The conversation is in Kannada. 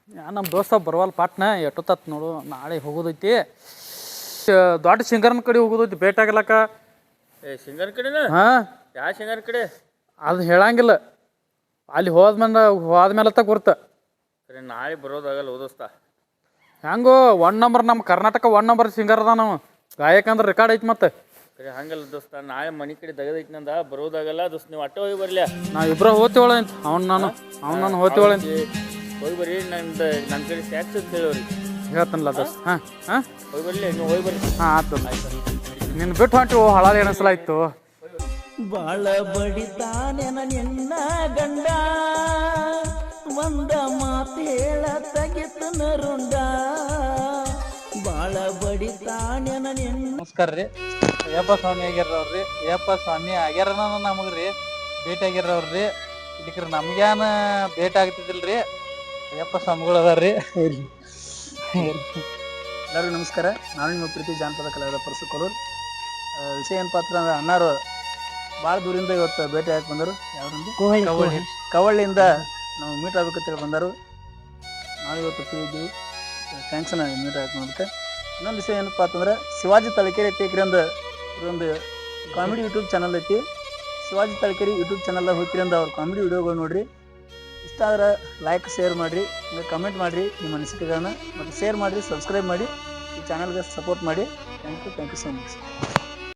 ನಮ್ಮ ದೋಸ್ತ ಬರವಲ್ಲ ಪಾಟ್ನ ಎಷ್ಟೊತ್ತತ್ ನೋಡು ನಾಳೆ ಹೋಗೋದೈತಿ ದೊಡ್ಡ ಸಿಂಗರ್ನ ಕಡೆ ಹೋಗೋದೈತಿ ಭೇಟಿ ಆಗ್ಲಕ್ಕ. ಸಿಂಗರ್ ಕಡೆನ? ಹಾಂ, ಯಾವ ಸಿಂಗರ್ ಕಡೆ? ಅದು ಹೇಳಂಗಿಲ್ಲ, ಅಲ್ಲಿ ಹೋದ್ಮೇಲೆ ಗುರ್ತ. ಸರಿ, ನಾಳೆ ಬರೋದಾಗಲ್ಲ ಓದಿಸ್ತಾ. ಹೆಂಗೋ 1 ನಂಬರ್, ನಮ್ಮ ಕರ್ನಾಟಕ 1 ನಂಬರ್ ಸಿಂಗರ್ ಅದ ನಾವು, ಗಾಯಕ ಅಂದ್ರೆ ರೆಕಾರ್ಡ್ ಐತಿ. ಮತ್ತೆ ಸರಿ ಹಂಗಲ್ಲ ದೋಸ್ತ, ನಾಳೆ ಮನೆ ಕಡೆ ತೆಗೆದೈತಿ ನಂದ, ಬರೋದಾಗಲ್ಲ ದೋಸ್ತ. ನೀವು ಅಟ್ಟೆ ಹೋಗಿ ಬರ್ಲಿ. ನಾವಿಬ್ರು ಹೋಗ್ತೀವಳ ಅಂತ ನಾನು ಹೋಗ್ತೀವಳ ಅಂತ ಹೋಗಿ ಬರ್ರಿ. ನನ್ನ ಕಡೆ ಟ್ಯಾಕ್ಸ್ ಅಂತ ಹೇಳೋರಿ ಹೇಳ್ತಾನಲ್ಲ ದೋಸ್ತ. ಹಾಂ ಹಾಂ, ಹೋಗಿ ಬರ್ಲಿ, ನೀವು ಹೋಗಿ ಬರ್ರಿ. ಹಾಂ ಆಯ್ತು. ನಿನ್ನ ಬಿಟ್ಟು ಹೊಂಟಿವು ಹಳಾದ ಎಣಿಸಲಾಯ್ತು. ಬಾಳ ಬಡಿತಾನೆನ ನಿನ್ನ ಗಂಡ, ಒಂದ ಮಾತು ಹೇಳ ತಗಿತು ನರುಂಡ. ಬಾಳ ಬಡಿತಾನೆನ ನಿನ್ನ. ನಮಸ್ಕಾರ ರೀ, ಅಯ್ಯಪ್ಪ ಸ್ವಾಮಿ ಆಗ್ಯಾರ್ರಿ. ಅಯ್ಯಪ್ಪ ಸ್ವಾಮಿ ಆಗ್ಯಾರನ ನಮಗೆ ರೀ ಭೇಟಿ ಆಗ್ಯಾರ್ರಿ. ಇದಕ್ಕೆ ನಮ್ಗೇನ ಭೇಟಿ ಆಗ್ತಿದ್ದಿಲ್ರಿ, ಅಯ್ಯಪ್ಪ ಸ್ವಾಮಿಗಳು ಅದಾರ್ರಿ. ಎಲ್ಲರಿಗೂ ನಮಸ್ಕಾರ. ನಾನು ನಿಮ್ಮ ಪ್ರೀತಿ ಜಾನಪದ ಕಲಾವಿದ ಪರಸು ಕೊಲೂರು. ವಿಷಯ ಏನಪ್ಪ ಅಂದ್ರೆ ಅಣ್ಣಾರು ಭಾಳ ದೂರಿಂದ ಇವತ್ತು ಭೇಟಿ ಹಾಕಿ ಬಂದರು. ಯಾವ್ದು ಕವಳ್ಳಿಯಿಂದ ನಾವು ಮೀಟ್ ಆಗ್ಬೇಕಂತೇಳಿ ಬಂದರು. ನಾವು ಇವತ್ತು ಫ್ರೀ ಇದ್ದೀವಿ. ಥ್ಯಾಂಕ್ಸ್ ಮೀಟ್ ಹಾಕಿ ಬಂದಕ್ಕೆ. ಇನ್ನೊಂದು ವಿಷಯ ಏನಪ್ಪ ಅಂತಂದ್ರೆ ಶಿವಾಜಿ ತಳಕೇರಿ ಐತಿ ಅಂದ ಒಂದು ಕಾಮಿಡಿ ಯೂಟ್ಯೂಬ್ ಚಾನಲ್ ಐತಿ. ಶಿವಾಜಿ ತಳಕೇರಿ ಯೂಟ್ಯೂಬ್ ಚಾನಲ್ದಾಗ ಹೋಗ್ತೀರಿ ಅಂದ ಅವ್ರ ಕಾಮಿಡಿ ವಿಡಿಯೋಗಳು ನೋಡಿರಿ. ಇಷ್ಟ ಆದ್ರೆ ಲೈಕ್ ಶೇರ್ ಮಾಡಿರಿ, ಕಮೆಂಟ್ ಮಾಡಿರಿ ನಿಮ್ಮ ಅನಿಸಿಕೆಗಳನ್ನ, ಮತ್ತು ಶೇರ್ ಮಾಡಿರಿ, ಸಬ್ಸ್ಕ್ರೈಬ್ ಮಾಡಿ, ಈ ಚಾನಲ್ಗೆ ಸಪೋರ್ಟ್ ಮಾಡಿ. Thank you so much.